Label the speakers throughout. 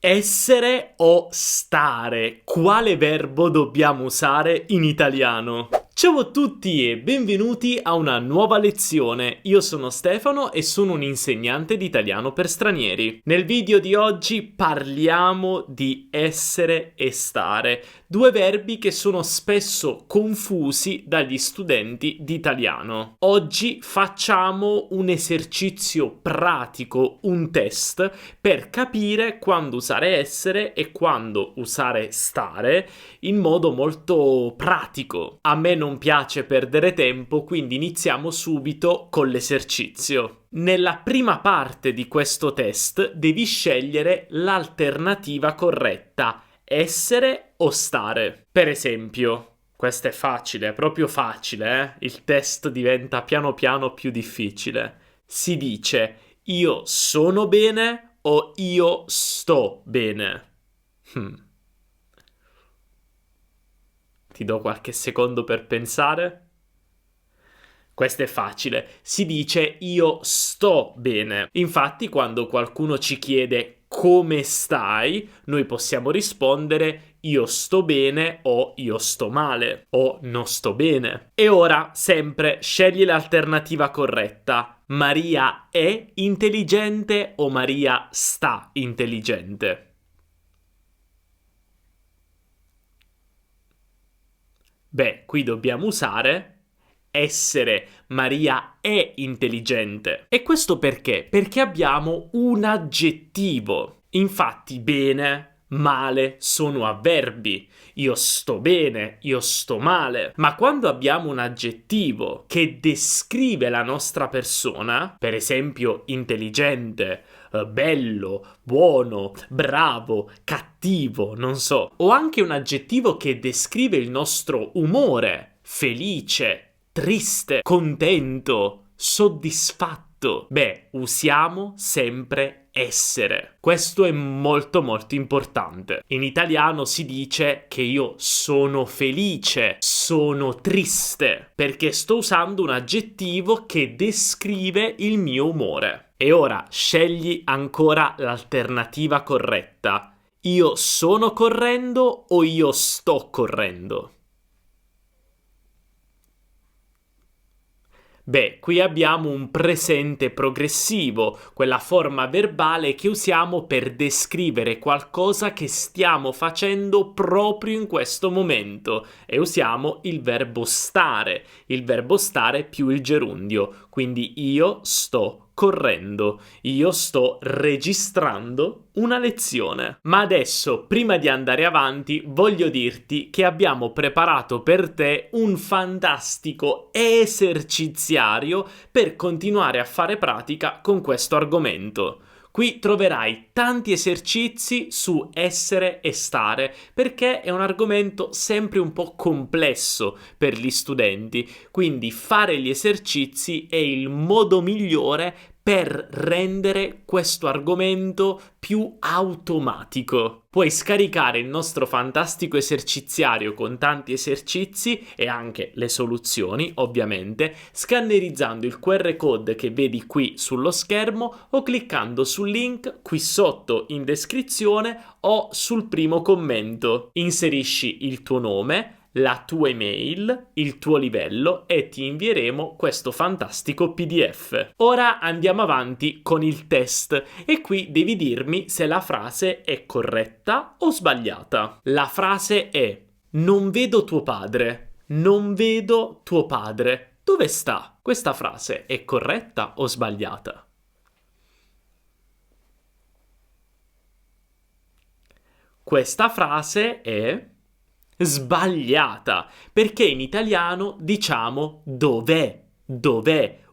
Speaker 1: Essere o stare? Quale verbo dobbiamo usare in italiano? Ciao a tutti e benvenuti a una nuova lezione. Io sono Stefano e sono un insegnante di italiano per stranieri. Nel video di oggi parliamo di essere e stare, due verbi che sono spesso confusi dagli studenti di italiano. Oggi facciamo un esercizio pratico, un test, per capire quando usare essere e quando usare stare in modo molto pratico. A me non piace perdere tempo, quindi iniziamo subito con l'esercizio. Nella prima parte di questo test devi scegliere l'alternativa corretta, essere o stare. Per esempio, questo è facile, è proprio facile, Il test diventa piano piano più difficile. Si dice io sono bene o io sto bene? Ti do qualche secondo per pensare. Questo è facile. Si dice io sto bene. Infatti, quando qualcuno ci chiede come stai, noi possiamo rispondere io sto bene o io sto male o non sto bene. E ora, sempre, scegli l'alternativa corretta. Maria è intelligente o Maria sta intelligente? Beh, qui dobbiamo usare essere. Maria è intelligente. E questo perché? Perché abbiamo un aggettivo. Infatti, bene, male sono avverbi. Io sto bene, io sto male. Ma quando abbiamo un aggettivo che descrive la nostra persona, per esempio intelligente, bello, buono, bravo, cattivo, non so, o anche un aggettivo che descrive il nostro umore, felice, triste, contento, soddisfatto, usiamo sempre essere. Questo è molto molto importante. In italiano si dice che io sono felice, sono triste, perché sto usando un aggettivo che descrive il mio umore. E ora scegli ancora l'alternativa corretta. Io sono correndo o io sto correndo? Qui abbiamo un presente progressivo, quella forma verbale che usiamo per descrivere qualcosa che stiamo facendo proprio in questo momento, e usiamo il verbo stare più il gerundio, quindi io sto correndo, io sto registrando una lezione. Ma adesso, prima di andare avanti, voglio dirti che abbiamo preparato per te un fantastico eserciziario per continuare a fare pratica con questo argomento. Qui troverai tanti esercizi su essere e stare, perché è un argomento sempre un po' complesso per gli studenti, quindi fare gli esercizi è il modo migliore per rendere questo argomento più automatico. Puoi scaricare il nostro fantastico eserciziario con tanti esercizi e anche le soluzioni, ovviamente, scannerizzando il QR code che vedi qui sullo schermo o cliccando sul link qui sotto in descrizione o sul primo commento. Inserisci il tuo nome, la tua email, il tuo livello e ti invieremo questo fantastico PDF. Ora andiamo avanti con il test e qui devi dirmi se la frase è corretta o sbagliata. La frase è: non vedo tuo padre, non vedo tuo padre. Dove sta? Questa frase è corretta o sbagliata? Questa frase è sbagliata, perché in italiano diciamo dov'è,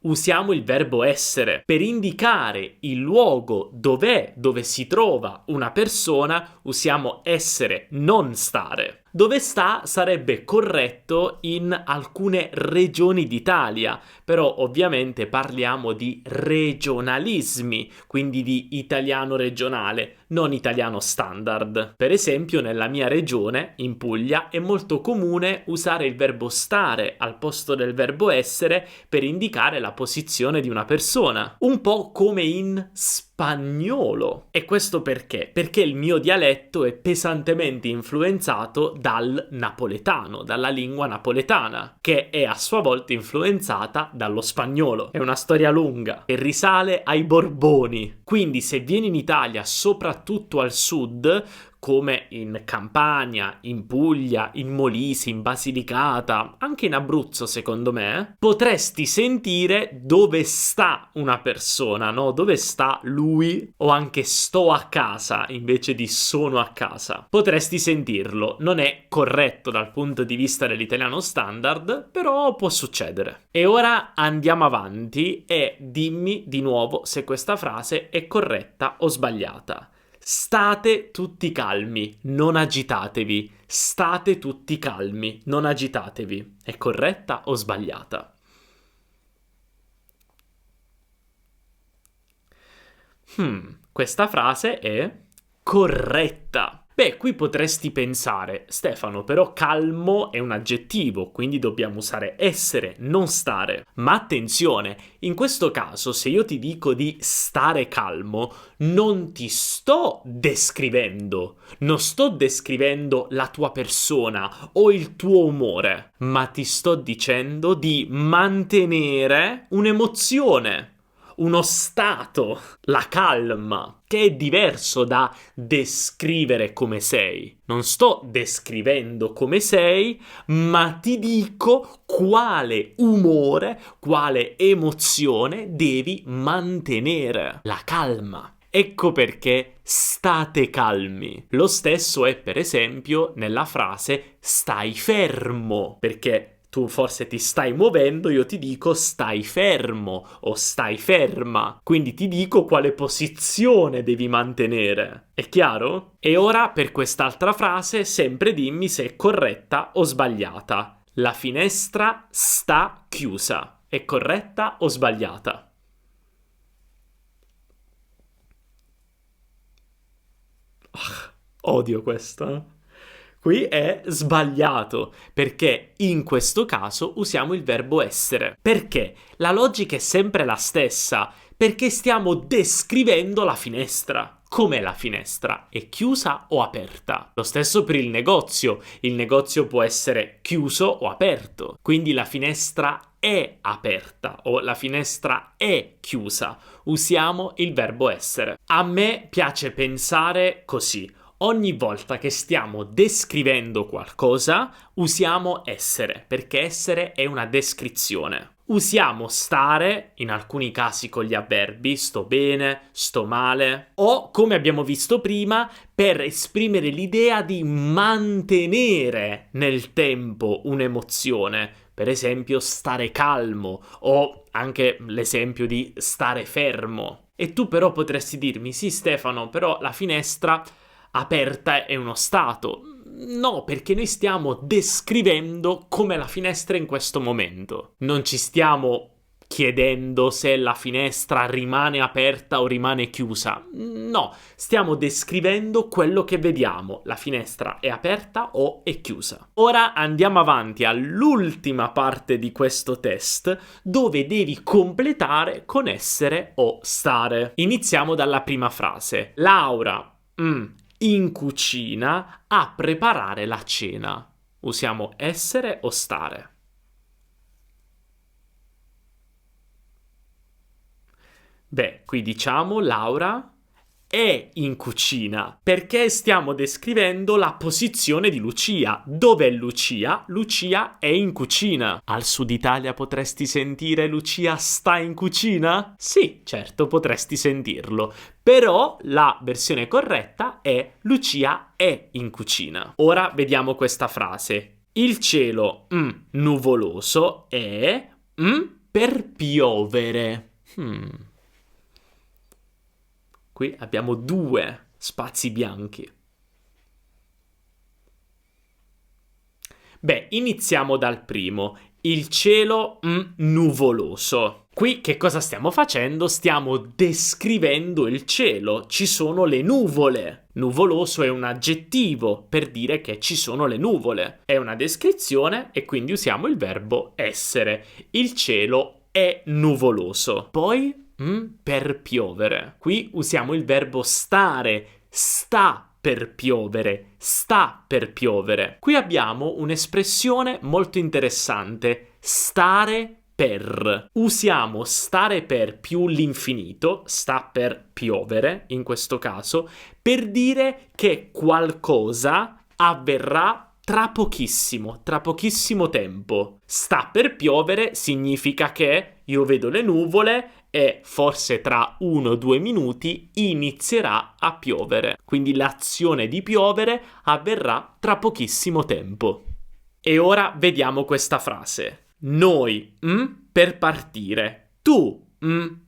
Speaker 1: usiamo il verbo essere. Per indicare il luogo dove si trova una persona, usiamo essere, non stare. Dove sta sarebbe corretto in alcune regioni d'Italia, però ovviamente parliamo di regionalismi, quindi di italiano regionale, non italiano standard. Per esempio, nella mia regione, in Puglia, è molto comune usare il verbo stare al posto del verbo essere per indicare la posizione di una persona, un po' come in Spagna. spagnolo. E questo perché? Perché il mio dialetto è pesantemente influenzato dal napoletano, dalla lingua napoletana, che è a sua volta influenzata dallo spagnolo. È una storia lunga che risale ai Borboni. Quindi se vieni in Italia, soprattutto al sud, come in Campania, in Puglia, in Molise, in Basilicata, anche in Abruzzo secondo me, potresti sentire dove sta una persona, no? Dove sta lui, o anche sto a casa invece di sono a casa. Potresti sentirlo, non è corretto dal punto di vista dell'italiano standard, però può succedere. E ora andiamo avanti e dimmi di nuovo se questa frase è corretta o sbagliata. State tutti calmi, non agitatevi. State tutti calmi, non agitatevi. È corretta o sbagliata? Questa frase è corretta. Beh, qui potresti pensare, Stefano, però calmo è un aggettivo, quindi dobbiamo usare essere, non stare. Ma attenzione, in questo caso, se io ti dico di stare calmo, non ti sto descrivendo, non sto descrivendo la tua persona o il tuo umore, ma ti sto dicendo di mantenere un'emozione, uno stato, la calma, che è diverso da descrivere come sei. Non sto descrivendo come sei, ma ti dico quale umore, quale emozione devi mantenere. La calma. Ecco perché state calmi. Lo stesso è, per esempio, nella frase stai fermo, perché tu forse ti stai muovendo, io ti dico stai fermo o stai ferma. Quindi ti dico quale posizione devi mantenere. È chiaro? E ora per quest'altra frase sempre dimmi se è corretta o sbagliata. La finestra sta chiusa. È corretta o sbagliata? Odio questo. Qui è sbagliato, perché in questo caso usiamo il verbo essere. Perché? La logica è sempre la stessa, perché stiamo descrivendo la finestra. Com'è la finestra? È chiusa o aperta? Lo stesso per il negozio può essere chiuso o aperto, quindi la finestra è aperta o la finestra è chiusa. Usiamo il verbo essere. A me piace pensare così. Ogni volta che stiamo descrivendo qualcosa, usiamo essere, perché essere è una descrizione. Usiamo stare, in alcuni casi con gli avverbi, sto bene, sto male, o, come abbiamo visto prima, per esprimere l'idea di mantenere nel tempo un'emozione. Per esempio, stare calmo, o anche l'esempio di stare fermo. E tu però potresti dirmi, sì Stefano, però la finestra aperta è uno stato. No, perché noi stiamo descrivendo com'è la finestra in questo momento. Non ci stiamo chiedendo se la finestra rimane aperta o rimane chiusa. No, stiamo descrivendo quello che vediamo. La finestra è aperta o è chiusa. Ora andiamo avanti all'ultima parte di questo test, dove devi completare con essere o stare. Iniziamo dalla prima frase. Laura, in cucina a preparare la cena. Usiamo essere o stare? Beh, qui diciamo Laura è in cucina perché stiamo descrivendo la posizione di Lucia. Dov'è Lucia? Lucia è in cucina. Al Sud Italia potresti sentire Lucia sta in cucina? Sì, certo, potresti sentirlo. Però la versione corretta è Lucia è in cucina. Ora vediamo questa frase. Il cielo nuvoloso è per piovere. Qui abbiamo 2 spazi bianchi. Beh, iniziamo dal primo. Il cielo nuvoloso. Qui che cosa stiamo facendo? Stiamo descrivendo il cielo. Ci sono le nuvole. Nuvoloso è un aggettivo per dire che ci sono le nuvole. È una descrizione e quindi usiamo il verbo essere. Il cielo è nuvoloso. Poi per piovere. Qui usiamo il verbo stare, sta per piovere, sta per piovere. Qui abbiamo un'espressione molto interessante, stare per. Usiamo stare per più l'infinito, sta per piovere in questo caso, per dire che qualcosa avverrà tra pochissimo tempo. Sta per piovere significa che io vedo le nuvole e forse tra 1-2 minuti inizierà a piovere. Quindi l'azione di piovere avverrà tra pochissimo tempo. E ora vediamo questa frase. Noi, per partire. Tu,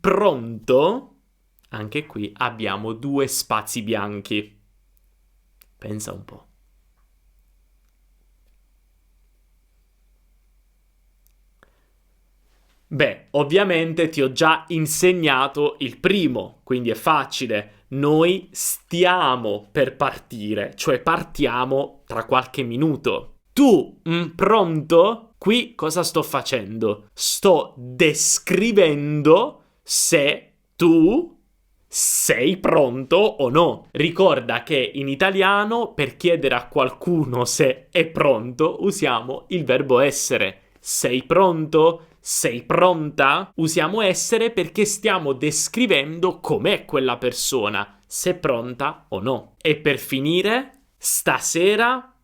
Speaker 1: pronto? Anche qui abbiamo 2 spazi bianchi. Pensa un po'. Beh, ovviamente ti ho già insegnato il primo, quindi è facile. Noi stiamo per partire, cioè partiamo tra qualche minuto. Tu, pronto? Qui cosa sto facendo? Sto descrivendo se tu sei pronto o no. Ricorda che in italiano, per chiedere a qualcuno se è pronto, usiamo il verbo essere. Sei pronto? Sei pronta? Usiamo essere perché stiamo descrivendo com'è quella persona, se è pronta o no. E per finire, stasera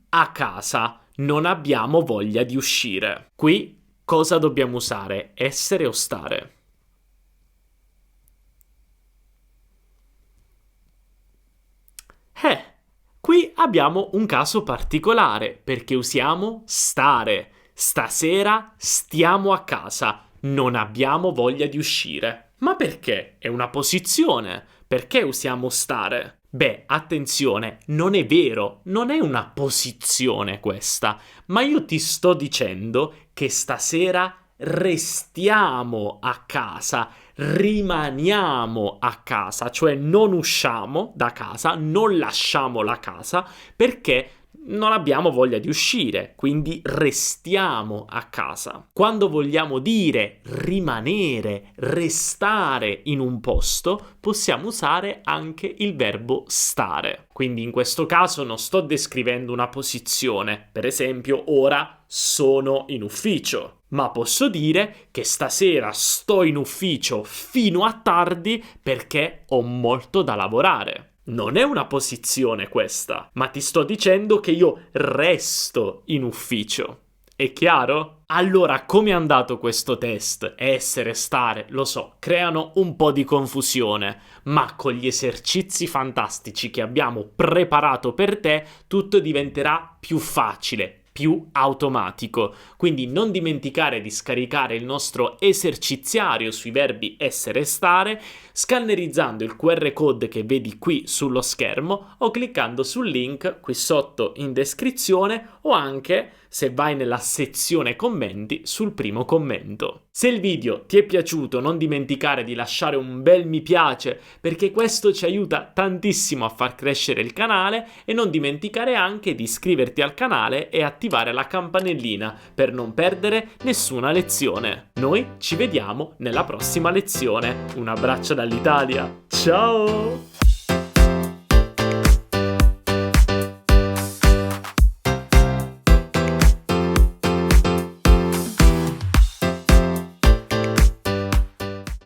Speaker 1: a casa non abbiamo voglia di uscire. Qui cosa dobbiamo usare? Essere o stare? Qui abbiamo un caso particolare perché usiamo stare. Stasera stiamo a casa, non abbiamo voglia di uscire. Ma perché? È una posizione. Perché usiamo stare? Beh, attenzione, non è vero, non è una posizione questa, ma io ti sto dicendo che stasera restiamo a casa, rimaniamo a casa, cioè non usciamo da casa, non lasciamo la casa perché non abbiamo voglia di uscire, quindi restiamo a casa. Quando vogliamo dire rimanere, restare in un posto, possiamo usare anche il verbo stare. Quindi in questo caso non sto descrivendo una posizione, per esempio ora sono in ufficio, ma posso dire che stasera sto in ufficio fino a tardi perché ho molto da lavorare. Non è una posizione questa, ma ti sto dicendo che io resto in ufficio. È chiaro? Allora, come è andato questo test? Essere, stare, lo so, creano un po' di confusione, ma con gli esercizi fantastici che abbiamo preparato per te, tutto diventerà più facile, più automatico. Quindi non dimenticare di scaricare il nostro eserciziario sui verbi essere e stare scannerizzando il QR code che vedi qui sullo schermo o cliccando sul link qui sotto in descrizione o anche se vai nella sezione commenti sul primo commento. Se il video ti è piaciuto non dimenticare di lasciare un bel mi piace perché questo ci aiuta tantissimo a far crescere il canale e non dimenticare anche di iscriverti al canale e attivare la campanellina per non perdere nessuna lezione. Noi ci vediamo nella prossima lezione. Un abbraccio dall'Italia. Ciao!